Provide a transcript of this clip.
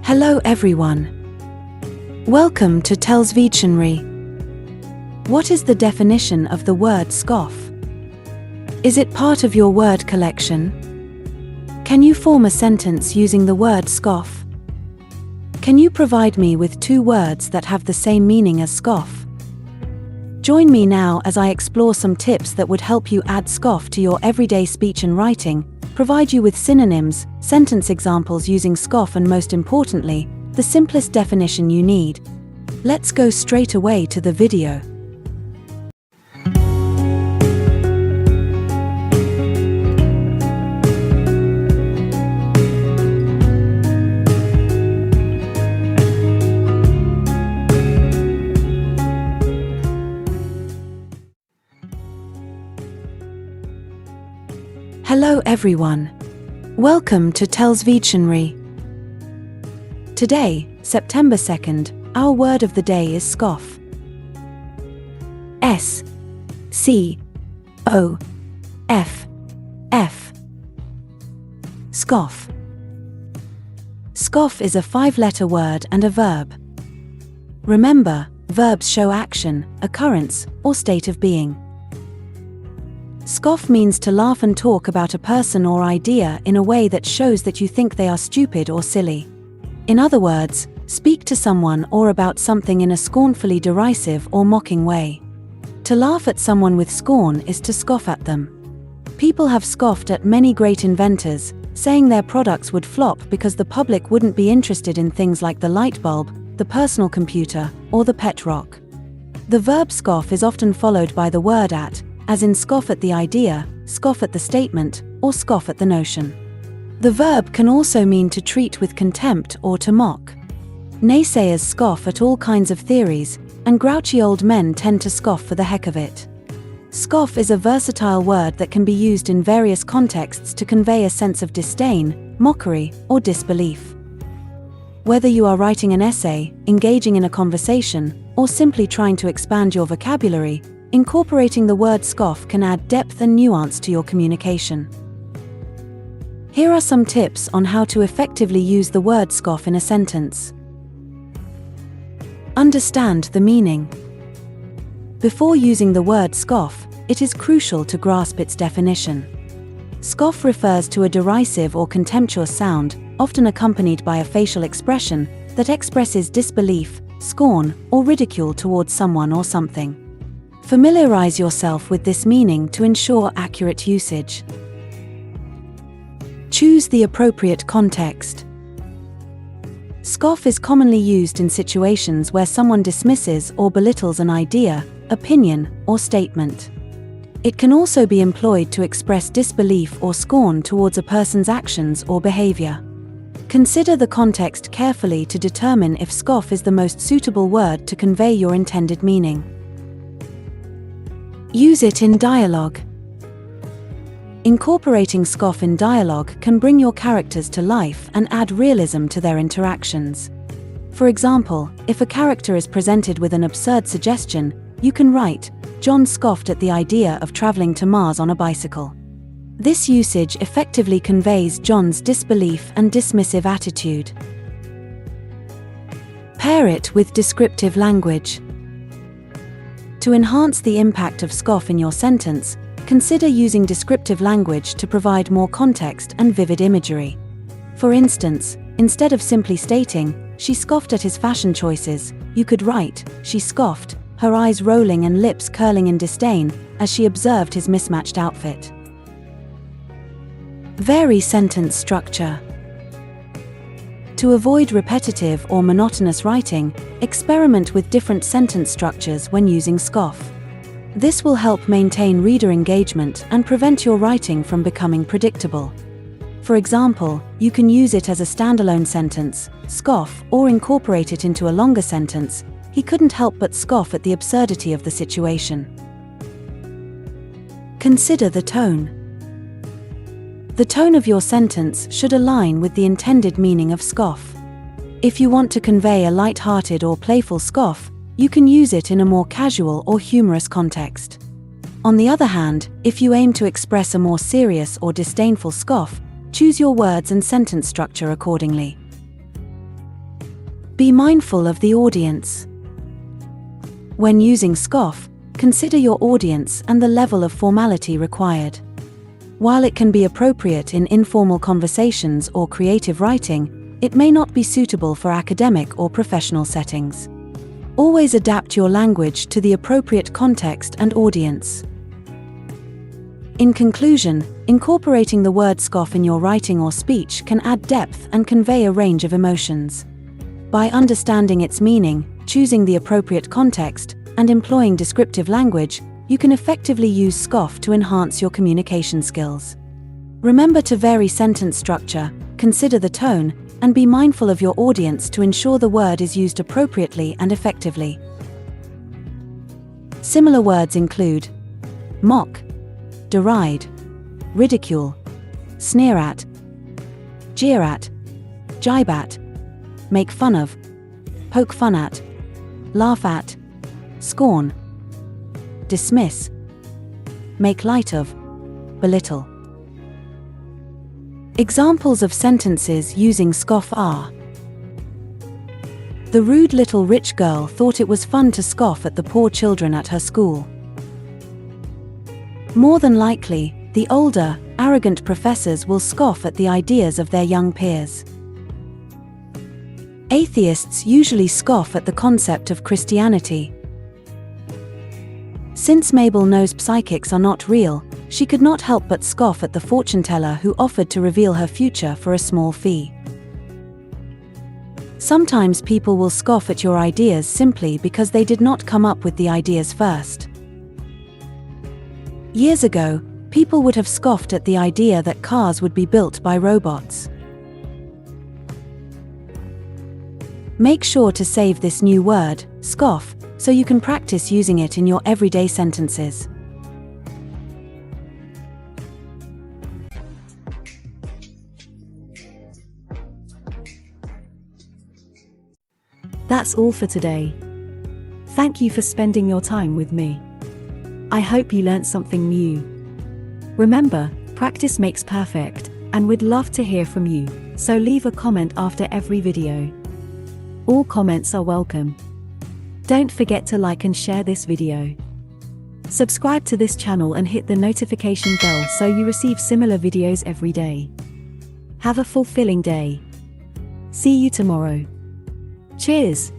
Hello everyone. Welcome to TELLS Videtionary. What is the definition of the word scoff? Is it part of your word collection? Can you form a sentence using the word scoff? Can you provide me with two words that have the same meaning as scoff? Join me now as I explore some tips that would help you add scoff to your everyday speech and writing, provide you with synonyms, sentence examples using scoff, and most importantly, the simplest definition you need. Let's go straight away to the video. Hello everyone. Welcome to TELLS Videtionary. Today, September 2nd, our word of the day is scoff. S-C-O-F-F. Scoff. Scoff is a 5-letter word and a verb. Remember, verbs show action, occurrence, or state of being. Scoff means to laugh and talk about a person or idea in a way that shows that you think they are stupid or silly. In other words, speak to someone or about something in a scornfully derisive or mocking way. To laugh at someone with scorn is to scoff at them. People have scoffed at many great inventors, saying their products would flop because the public wouldn't be interested in things like the light bulb, the personal computer, or the pet rock. The verb scoff is often followed by the word at, as in scoff at the idea, scoff at the statement, or scoff at the notion. The verb can also mean to treat with contempt or to mock. Naysayers scoff at all kinds of theories, and grouchy old men tend to scoff for the heck of it. Scoff is a versatile word that can be used in various contexts to convey a sense of disdain, mockery, or disbelief. Whether you are writing an essay, engaging in a conversation, or simply trying to expand your vocabulary, incorporating the word scoff can add depth and nuance to your communication. Here are some tips on how to effectively use the word scoff in a sentence. Understand the meaning. Before using the word scoff, it is crucial to grasp its definition. Scoff refers to a derisive or contemptuous sound, often accompanied by a facial expression, that expresses disbelief, scorn, or ridicule towards someone or something. Familiarize yourself with this meaning to ensure accurate usage. Choose the appropriate context. Scoff is commonly used in situations where someone dismisses or belittles an idea, opinion, or statement. It can also be employed to express disbelief or scorn towards a person's actions or behavior. Consider the context carefully to determine if scoff is the most suitable word to convey your intended meaning. Use it in dialogue. Incorporating scoff in dialogue can bring your characters to life and add realism to their interactions. For example, if a character is presented with an absurd suggestion, you can write, "John scoffed at the idea of traveling to Mars on a bicycle." This usage effectively conveys John's disbelief and dismissive attitude. Pair it with descriptive language. To enhance the impact of scoff in your sentence, consider using descriptive language to provide more context and vivid imagery. For instance, instead of simply stating, "She scoffed at his fashion choices," you could write, "She scoffed, her eyes rolling and lips curling in disdain, as she observed his mismatched outfit." Vary sentence structure. To avoid repetitive or monotonous writing, experiment with different sentence structures when using scoff. This will help maintain reader engagement and prevent your writing from becoming predictable. For example, you can use it as a standalone sentence, scoff, or incorporate it into a longer sentence, "He couldn't help but scoff at the absurdity of the situation." Consider the tone. The tone of your sentence should align with the intended meaning of scoff. If you want to convey a light-hearted or playful scoff, you can use it in a more casual or humorous context. On the other hand, if you aim to express a more serious or disdainful scoff, choose your words and sentence structure accordingly. Be mindful of the audience. When using scoff, consider your audience and the level of formality required. While it can be appropriate in informal conversations or creative writing, it may not be suitable for academic or professional settings. Always adapt your language to the appropriate context and audience. In conclusion, incorporating the word scoff in your writing or speech can add depth and convey a range of emotions. By understanding its meaning, choosing the appropriate context, and employing descriptive language, you can effectively use scoff to enhance your communication skills. Remember to vary sentence structure, consider the tone, and be mindful of your audience to ensure the word is used appropriately and effectively. Similar words include mock, deride, ridicule, sneer at, jeer at, jibe at, make fun of, poke fun at, laugh at, scorn, dismiss, make light of, belittle. Examples of sentences using scoff are: the rude little rich girl thought it was fun to scoff at the poor children at her school. More than likely, the older, arrogant professors will scoff at the ideas of their young peers. Atheists usually scoff at the concept of Christianity. Since Mabel knows psychics are not real, she could not help but scoff at the fortune teller who offered to reveal her future for a small fee. Sometimes people will scoff at your ideas simply because they did not come up with the ideas first. Years ago, people would have scoffed at the idea that cars would be built by robots. Make sure to save this new word, scoff, so you can practice using it in your everyday sentences. That's all for today. Thank you for spending your time with me. I hope you learned something new. Remember, practice makes perfect, and we'd love to hear from you, so leave a comment after every video. All comments are welcome. Don't forget to like and share this video. Subscribe to this channel and hit the notification bell so you receive similar videos every day. Have a fulfilling day. See you tomorrow. Cheers!